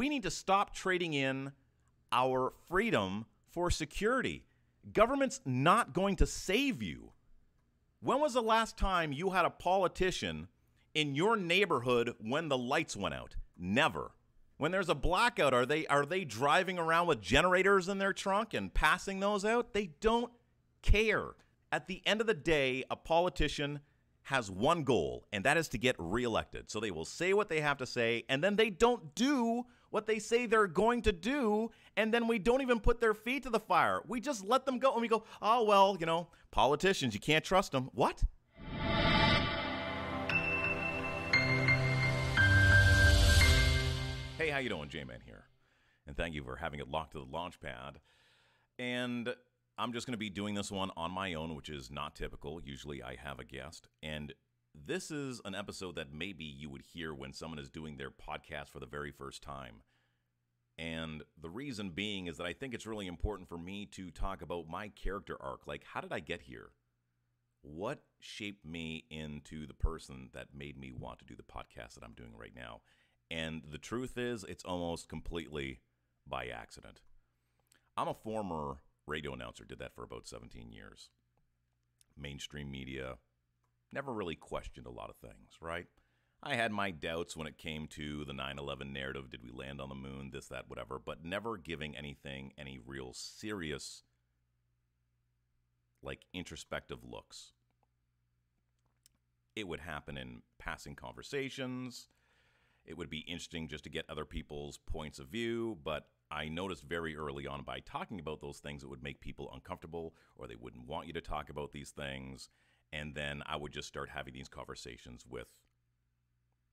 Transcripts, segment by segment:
We need to stop trading in our freedom for security. Government's not going to save you. When was the last time you had a politician in your neighborhood when the lights went out? Never. When there's a blackout, are they driving around with generators in their trunk and passing those out? They don't care. At the end of the day, a politician has one goal, and that is to get reelected. So they will say what they have to say, and then they don't do what they say they're going to do, and then we don't even put their feet to the fire. We just let them go, and we go, oh, well, you know, politicians, you can't trust them. What? Hey, how you doing? J-Man here. And thank you for having it locked to the launch pad. And I'm just going to be doing this one on my own, which is not typical. Usually I have a guest. And this is an episode that maybe you would hear when someone is doing their podcast for the very first time. And the reason being is that I think it's really important for me to talk about my character arc. Like, how did I get here? What shaped me into the person that made me want to do the podcast that I'm doing right now? And the truth is, it's almost completely by accident. I'm a former radio announcer, did that for about 17 years. Mainstream media, never really questioned a lot of things, right? I had my doubts when it came to the 9/11 narrative. Did we land on the moon, this, that, whatever, but never giving anything any real serious, like, introspective looks. It would happen in passing conversations. It would be interesting just to get other people's points of view, but I noticed very early on by talking about those things, it would make people uncomfortable, or they wouldn't want you to talk about these things. And then I would just start having these conversations with,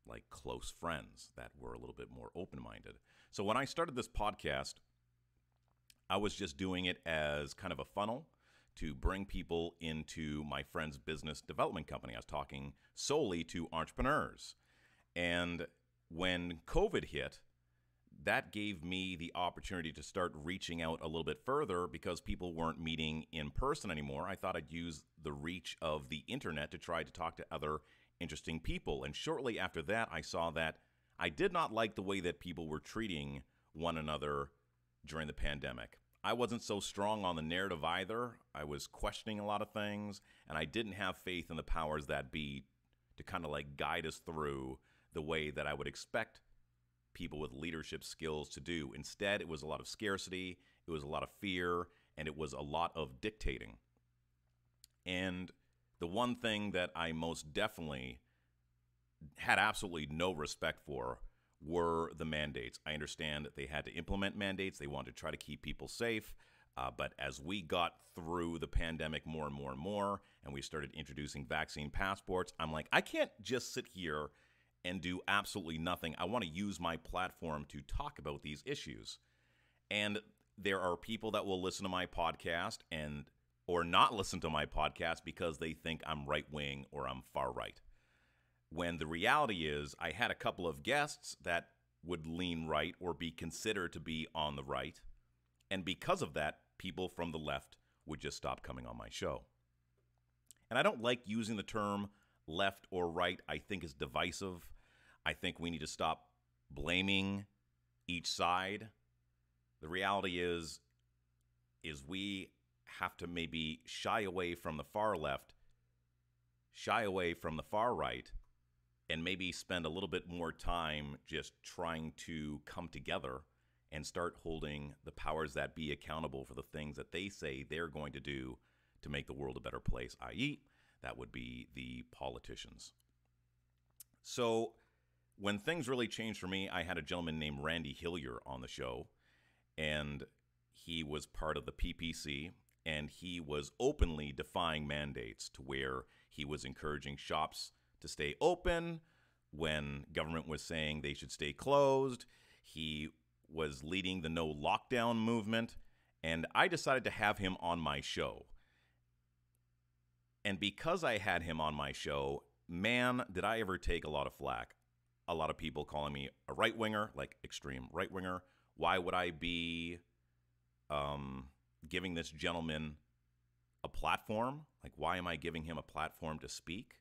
like, close friends that were a little bit more open-minded. So when I started this podcast, I was just doing it as kind of a funnel to bring people into my friend's business development company. I was talking solely to entrepreneurs. And when COVID hit, that gave me the opportunity to start reaching out a little bit further because people weren't meeting in person anymore. I thought I'd use the reach of the internet to try to talk to other interesting people. And shortly after that, I saw that I did not like the way that people were treating one another during the pandemic. I wasn't so strong on the narrative either. I was questioning a lot of things, and I didn't have faith in the powers that be to kind of like guide us through the way that I would expect people with leadership skills to do. Instead, it was a lot of scarcity, it was a lot of fear, and it was a lot of dictating. And the one thing that I most definitely had absolutely no respect for were the mandates. I understand that they had to implement mandates. They wanted to try to keep people safe. But as we got through the pandemic more and more and more, and we started introducing vaccine passports, I'm like, I can't just sit here and do absolutely nothing. I want to use my platform to talk about these issues. And there are people that will listen to my podcast or not listen to my podcast because they think I'm right-wing or I'm far-right. When the reality is I had a couple of guests that would lean right or be considered to be on the right. And because of that, people from the left would just stop coming on my show. And I don't like using the term left or right. I think is divisive. I think we need to stop blaming each side. The reality is we have to maybe shy away from the far left, shy away from the far right, and maybe spend a little bit more time just trying to come together and start holding the powers that be accountable for the things that they say they're going to do to make the world a better place, i.e., that would be the politicians. So when things really changed for me, I had a gentleman named Randy Hillier on the show, and he was part of the PPC, and he was openly defying mandates to where he was encouraging shops to stay open when government was saying they should stay closed. He was leading the no lockdown movement, and I decided to have him on my show. And because I had him on my show, man, did I ever take a lot of flack. A lot of people calling me a right-winger, like extreme right-winger. Why would I be giving this gentleman a platform? Like, why am I giving him a platform to speak?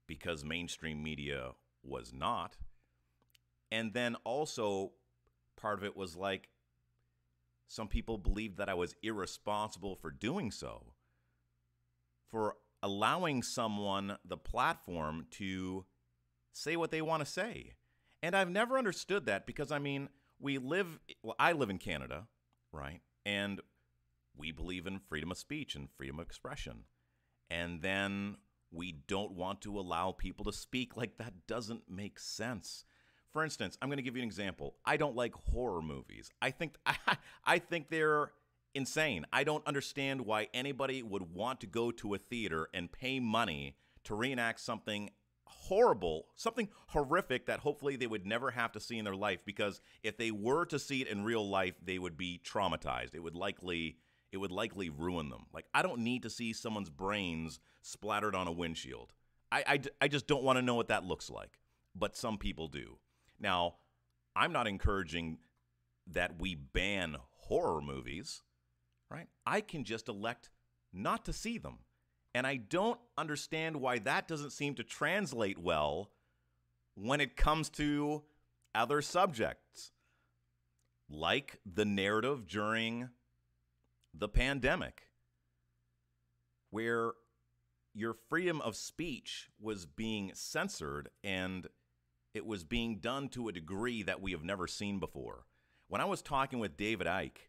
Because mainstream media was not. And then also, part of it was like some people believed that I was irresponsible for doing so, for allowing someone the platform to say what they want to say. And I've never understood that because, I mean, I live in Canada, right? And we believe in freedom of speech and freedom of expression. And then we don't want to allow people to speak. Like, that doesn't make sense. For instance, I'm going to give you an example. I don't like horror movies. I think they're insane. I don't understand why anybody would want to go to a theater and pay money to reenact something horrible, something horrific that hopefully they would never have to see in their life, because if they were to see it in real life, they would be traumatized. It would likely ruin them. Like, I don't need to see someone's brains splattered on a windshield. I just don't want to know what that looks like. But some people do. Now, I'm not encouraging that we ban horror movies, right? I can just elect not to see them. And I don't understand why that doesn't seem to translate well when it comes to other subjects, like the narrative during the pandemic, where your freedom of speech was being censored, and it was being done to a degree that we have never seen before. When I was talking with David Icke,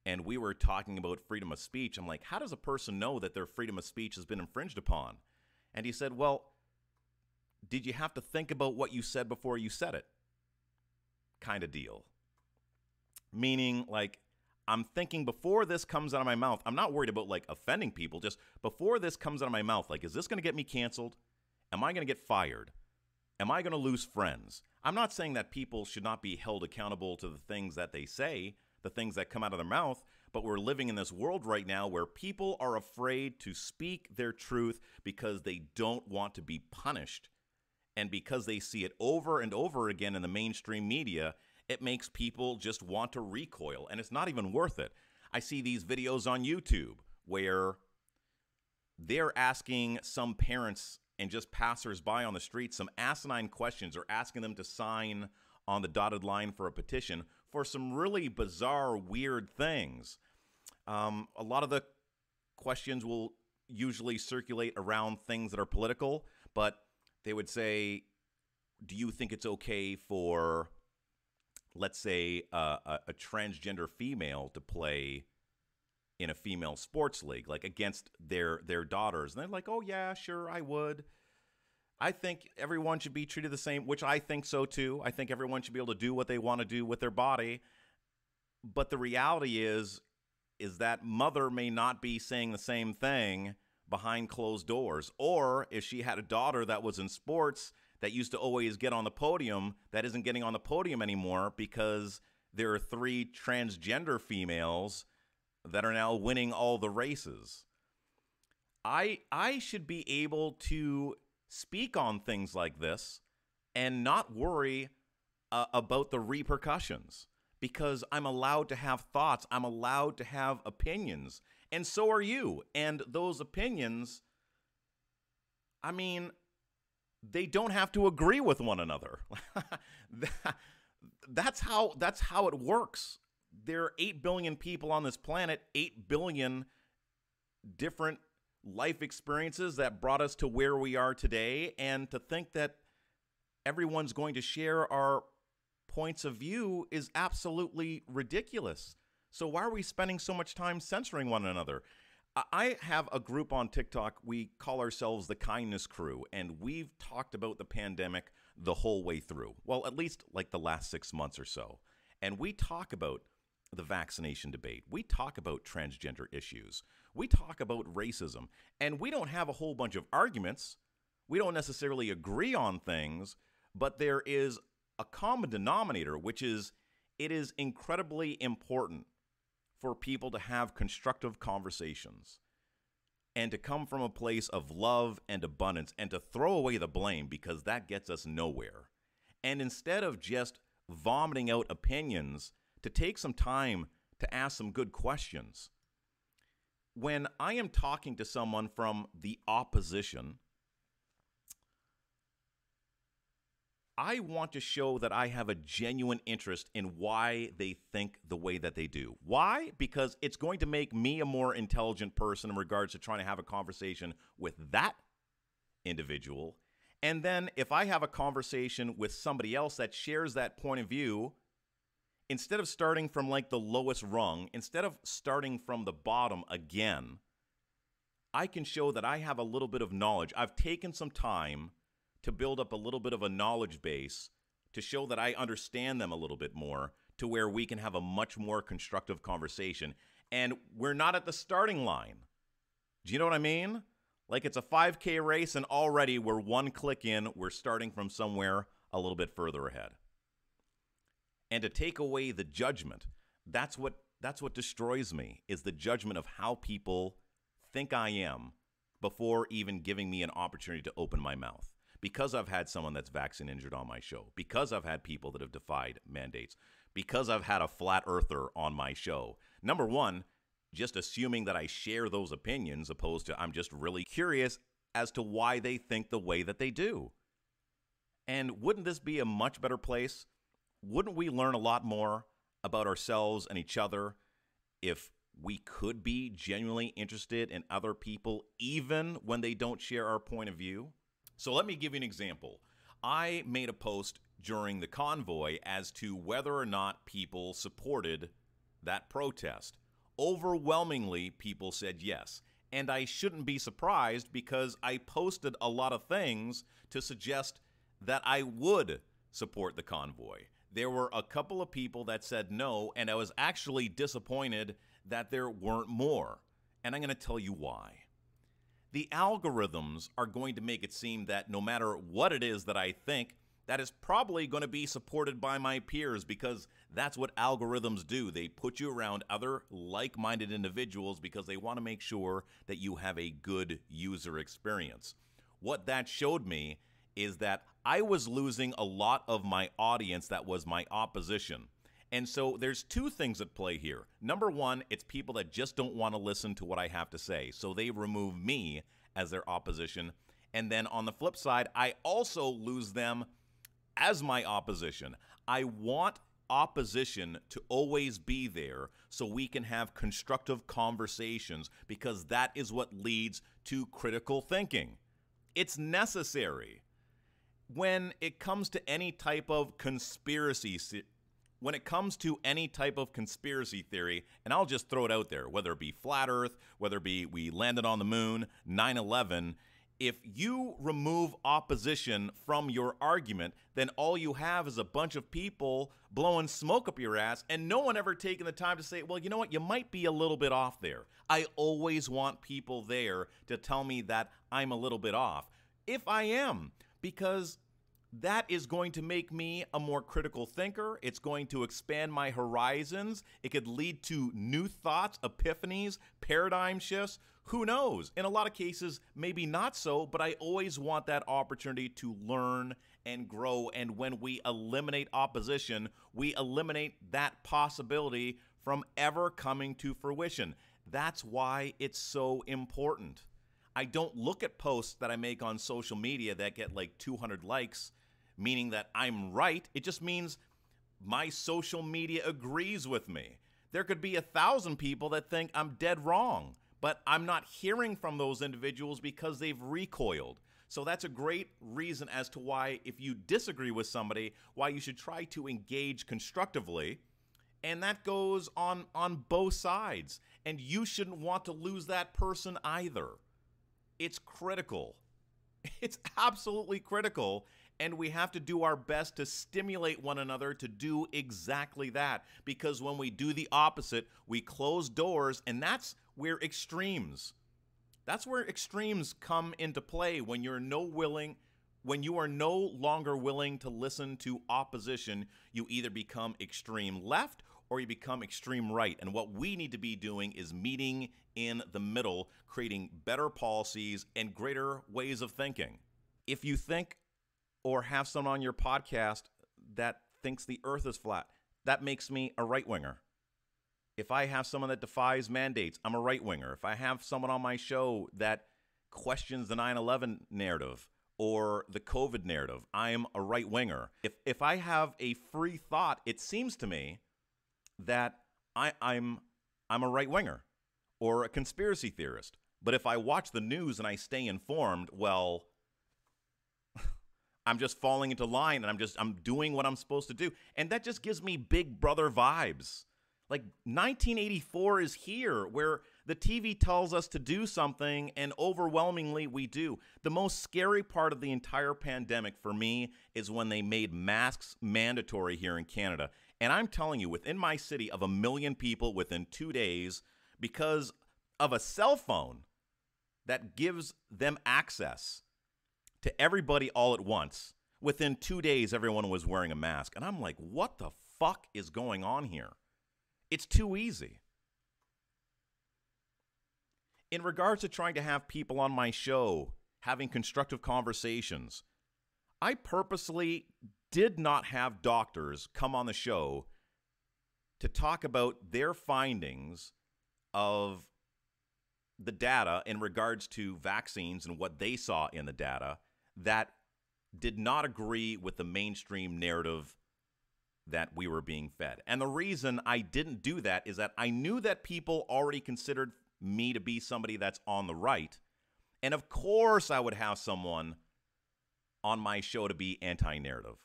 and we were talking about freedom of speech, I'm like, how does a person know that their freedom of speech has been infringed upon? And he said, well, did you have to think about what you said before you said it? Kind of deal. Meaning, like, I'm thinking before this comes out of my mouth, I'm not worried about, like, offending people. Just before this comes out of my mouth, like, is this going to get me canceled? Am I going to get fired? Am I going to lose friends? I'm not saying that people should not be held accountable to the things that they say, the things that come out of their mouth, but we're living in this world right now where people are afraid to speak their truth because they don't want to be punished. And because they see it over and over again in the mainstream media, it makes people just want to recoil, and it's not even worth it. I see these videos on YouTube where they're asking some parents and just passersby on the street some asinine questions, or asking them to sign on the dotted line for a petition for some really bizarre, weird things. A lot of the questions will usually circulate around things that are political, but they would say, do you think it's okay for, let's say, a transgender female to play in a female sports league, like against their daughters? And they're like, oh, yeah, sure, I would. I think everyone should be treated the same, which I think so too. I think everyone should be able to do what they want to do with their body. But the reality is that mother may not be saying the same thing behind closed doors. Or if she had a daughter that was in sports that used to always get on the podium, that isn't getting on the podium anymore because there are 3 transgender females that are now winning all the races. I should be able to speak on things like this and not worry about the repercussions, because I'm allowed to have thoughts. I'm allowed to have opinions. And so are you. And those opinions, I mean, they don't have to agree with one another. That's how it works. There are 8 billion people on this planet, 8 billion different life experiences that brought us to where we are today, and to think that everyone's going to share our points of view is absolutely ridiculous. So why are we spending so much time censoring one another? I have a group on TikTok. We call ourselves the Kindness Crew, and we've talked about the pandemic the whole way through. Well, at least like the last 6 months or so. And we talk about the vaccination debate. We talk about transgender issues. We talk about racism. And we don't have a whole bunch of arguments. We don't necessarily agree on things, but there is a common denominator, which is it is incredibly important for people to have constructive conversations and to come from a place of love and abundance, and to throw away the blame, because that gets us nowhere. And instead of just vomiting out opinions, to take some time to ask some good questions. When I am talking to someone from the opposition, I want to show that I have a genuine interest in why they think the way that they do. Why? Because it's going to make me a more intelligent person in regards to trying to have a conversation with that individual. And then if I have a conversation with somebody else that shares that point of view, instead of starting from like the lowest rung, instead of starting from the bottom again, I can show that I have a little bit of knowledge. I've taken some time to build up a little bit of a knowledge base to show that I understand them a little bit more, to where we can have a much more constructive conversation. And we're not at the starting line. Do you know what I mean? Like it's a 5K race and already we're one click in, we're starting from somewhere a little bit further ahead. And to take away the judgment, that's what destroys me, is the judgment of how people think I am before even giving me an opportunity to open my mouth. Because I've had someone that's vaccine injured on my show, because I've had people that have defied mandates, because I've had a flat earther on my show. Number one, just assuming that I share those opinions, opposed to I'm just really curious as to why they think the way that they do. And wouldn't this be a much better place? Wouldn't we learn a lot more about ourselves and each other if we could be genuinely interested in other people, even when they don't share our point of view? So let me give you an example. I made a post during the convoy as to whether or not people supported that protest. Overwhelmingly, people said yes. And I shouldn't be surprised because I posted a lot of things to suggest that I would support the convoy. There were a couple of people that said no, and I was actually disappointed that there weren't more. And I'm going to tell you why. The algorithms are going to make it seem that no matter what it is that I think, that is probably going to be supported by my peers, because that's what algorithms do. They put you around other like-minded individuals because they want to make sure that you have a good user experience. What that showed me is that I was losing a lot of my audience that was my opposition. And so there's two things at play here. Number one, it's people that just don't want to listen to what I have to say, so they remove me as their opposition. And then on the flip side, I also lose them as my opposition. I want opposition to always be there so we can have constructive conversations, because that is what leads to critical thinking. It's necessary. When it comes to any type of conspiracy theory, and I'll just throw it out there, whether it be flat earth, whether it be we landed on the moon, 9/11, if you remove opposition from your argument, then all you have is a bunch of people blowing smoke up your ass and no one ever taking the time to say, well, you know what, you might be a little bit off there. I always want people there to tell me that I'm a little bit off, if I am, because that is going to make me a more critical thinker. It's going to expand my horizons. It could lead to new thoughts, epiphanies, paradigm shifts. Who knows? In a lot of cases, maybe not so, but I always want that opportunity to learn and grow. And when we eliminate opposition, we eliminate that possibility from ever coming to fruition. That's why it's so important. I don't look at posts that I make on social media that get like 200 likes, meaning that I'm right. It just means my social media agrees with me. There could be 1,000 people that think I'm dead wrong, but I'm not hearing from those individuals because they've recoiled. So that's a great reason as to why, if you disagree with somebody, why you should try to engage constructively. And that goes on both sides. And you shouldn't want to lose that person either. It's critical. It's absolutely critical. And we have to do our best to stimulate one another to do exactly that. Because when we do the opposite, we close doors, and that's where extremes come into play. When you are no longer willing to listen to opposition, you either become extreme left or you become extreme right. And what we need to be doing is meeting in the middle, creating better policies and greater ways of thinking. If you think or have someone on your podcast that thinks the earth is flat, that makes me a right-winger. If I have someone that defies mandates, I'm a right-winger. If I have someone on my show that questions the 9/11 narrative or the COVID narrative. I am a right-winger. If I have a free thought, it seems to me that I'm a right-winger or a conspiracy theorist. But if I watch the news and I stay informed, well, I'm just falling into line and I'm doing what I'm supposed to do. And that just gives me Big Brother vibes. Like 1984 is here, where the TV tells us to do something and overwhelmingly we do. The most scary part of the entire pandemic for me is when they made masks mandatory here in Canada. And I'm telling you, within my city of 1 million people within 2 days, because of a cell phone that gives them access to everybody all at once, within 2 days everyone was wearing a mask. And I'm like, what the fuck is going on here? It's too easy. In regards to trying to have people on my show having constructive conversations, I purposely did not have doctors come on the show to talk about their findings of the data in regards to vaccines and what they saw in the data that did not agree with the mainstream narrative that we were being fed. And the reason I didn't do that is that I knew that people already considered me to be somebody that's on the right. And of course I would have someone on my show to be anti-narrative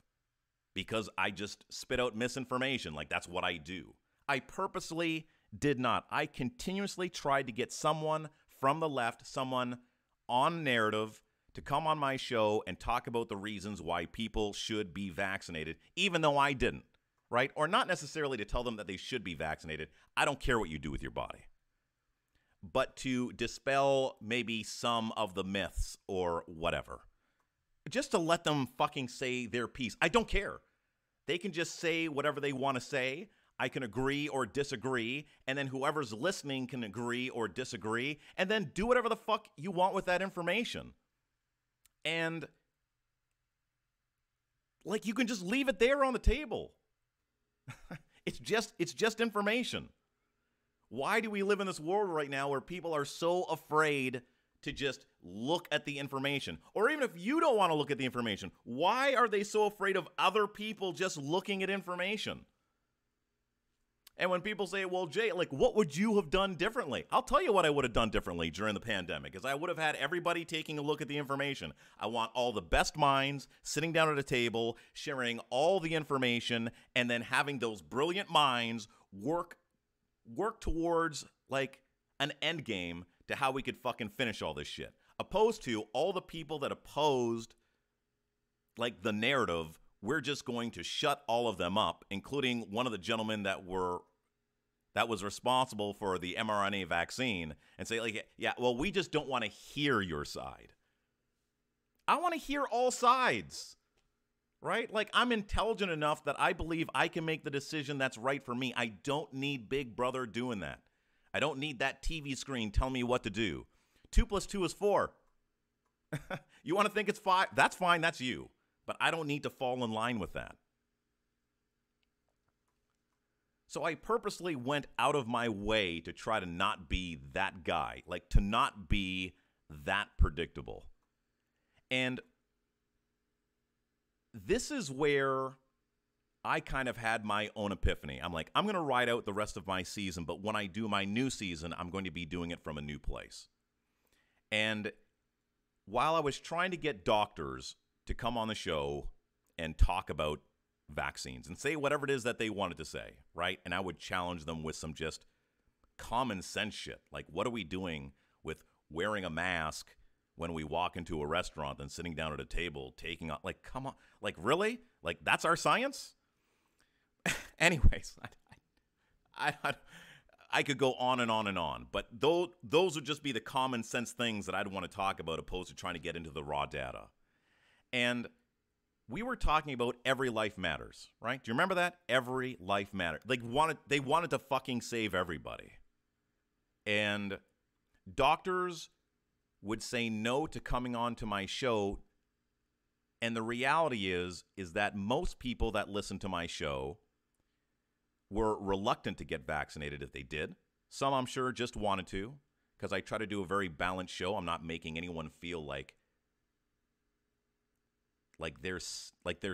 because I just spit out misinformation. Like, that's what I do. I purposely did not. I continuously tried to get someone from the left, someone on narrative, to come on my show and talk about the reasons why people should be vaccinated, even though I didn't, right? Or not necessarily to tell them that they should be vaccinated. I don't care what you do with your body. But to dispel maybe some of the myths or whatever. Just to let them fucking say their piece. I don't care. They can just say whatever they want to say. I can agree or disagree, and then whoever's listening can agree or disagree, and then do whatever the fuck you want with that information. And, like, you can just leave it there on the table. It's just information. Why do we live in this world right now where people are so afraid to just look at the information? Or even if you don't want to look at the information, why are they so afraid of other people just looking at information? And when people say, well, Jay, like, what would you have done differently? I'll tell you what I would have done differently during the pandemic, is I would have had everybody taking a look at the information. I want all the best minds sitting down at a table, sharing all the information, and then having those brilliant minds work towards, like, an end game to how we could fucking finish all this shit. Opposed to all the people that opposed, like, the narrative, we're just going to shut all of them up, including one of the gentlemen that was responsible for the mRNA vaccine, and say, like, yeah, well, we just don't want to hear your side. I want to hear all sides, right? Like, I'm intelligent enough that I believe I can make the decision that's right for me. I don't need Big Brother doing that. I don't need that TV screen telling me what to do. 2 + 2 is 4. You want to think it's 5? That's fine. That's you. But I don't need to fall in line with that. So I purposely went out of my way to try to not be that guy, like to not be that predictable. And this is where I kind of had my own epiphany. I'm like, I'm going to ride out the rest of my season, but when I do my new season, I'm going to be doing it from a new place. And while I was trying to get doctors to come on the show and talk about vaccines and say whatever it is that they wanted to say, right? And I would challenge them with some just common sense shit. Like, what are we doing with wearing a mask when we walk into a restaurant and sitting down at a table, taking on, like, come on, like, really? Like, that's our science? Anyways, I could go on and on and on, but those would just be the common sense things that I'd want to talk about, opposed to trying to get into the raw data. And we were talking about every life matters, right? Do you remember that? Every life matters. They wanted to fucking save everybody. And doctors would say no to coming on to my show. And the reality is that most people that listen to my show were reluctant to get vaccinated if they did. Some, I'm sure, just wanted to, because I try to do a very balanced show. I'm not making anyone feel like like they're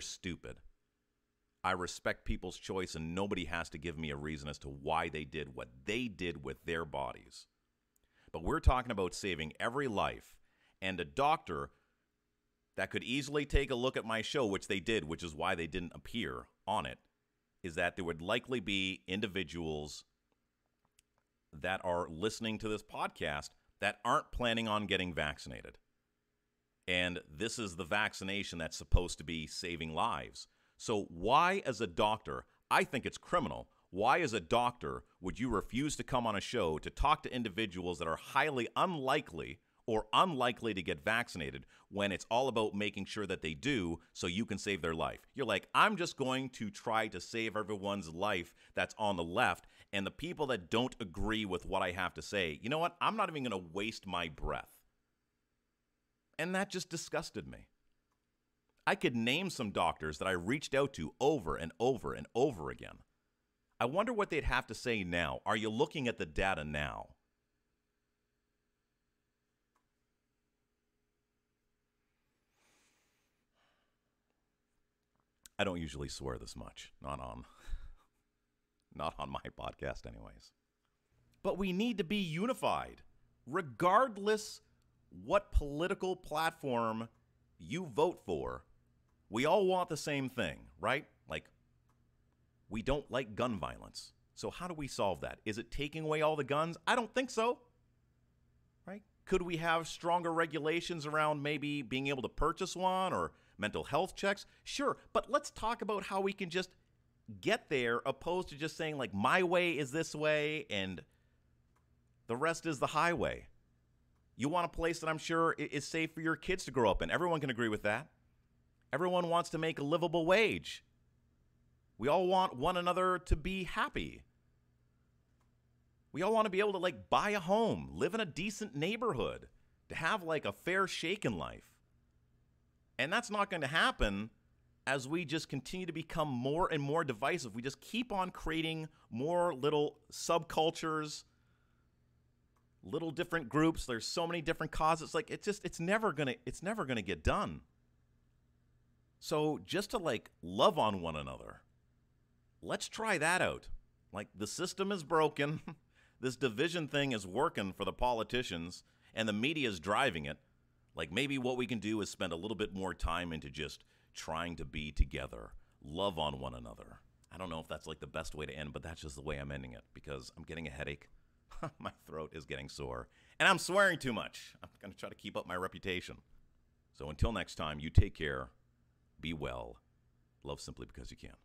stupid. I respect people's choice, and nobody has to give me a reason as to why they did what they did with their bodies. But we're talking about saving every life, and a doctor that could easily take a look at my show, which they did, which is why they didn't appear on it, is that there would likely be individuals that are listening to this podcast that aren't planning on getting vaccinated. And this is the vaccination that's supposed to be saving lives. So why, as a doctor, I think it's criminal. Why, as a doctor, would you refuse to come on a show to talk to individuals that are highly unlikely to get vaccinated when it's all about making sure that they do so you can save their life? You're like, I'm just going to try to save everyone's life that's on the left, and the people that don't agree with what I have to say, you know what? I'm not even going to waste my breath. And that just disgusted me. I could name some doctors that I reached out to over and over and over again. I wonder what they'd have to say now. Are you looking at the data now? I don't usually swear this much. Not on my podcast anyways. But we need to be unified. Regardless what political platform you vote for, we all want the same thing, right? Like, we don't like gun violence. So how do we solve that? Is it taking away all the guns? I don't think so. Right? Could we have stronger regulations around maybe being able to purchase one or mental health checks? Sure, but let's talk about how we can just get there, opposed to just saying, like, my way is this way and the rest is the highway. You want a place that I'm sure is safe for your kids to grow up in. Everyone can agree with that. Everyone wants to make a livable wage. We all want one another to be happy. We all want to be able to, like, buy a home, live in a decent neighborhood, to have, like, a fair shake in life. And that's not going to happen as we just continue to become more and more divisive. We just keep on creating more little subcultures, little different groups. There's so many different causes. Like, it's never gonna get done. So just to, like, love on one another, let's try that out. Like, the system is broken. This division thing is working for the politicians, and the media is driving it. Like, maybe what we can do is spend a little bit more time into just trying to be together, love on one another. I don't know if that's, like, the best way to end, but that's just the way I'm ending it, because I'm getting a headache. My throat is getting sore, and I'm swearing too much. I'm going to try to keep up my reputation. So until next time, you take care, be well, love simply because you can.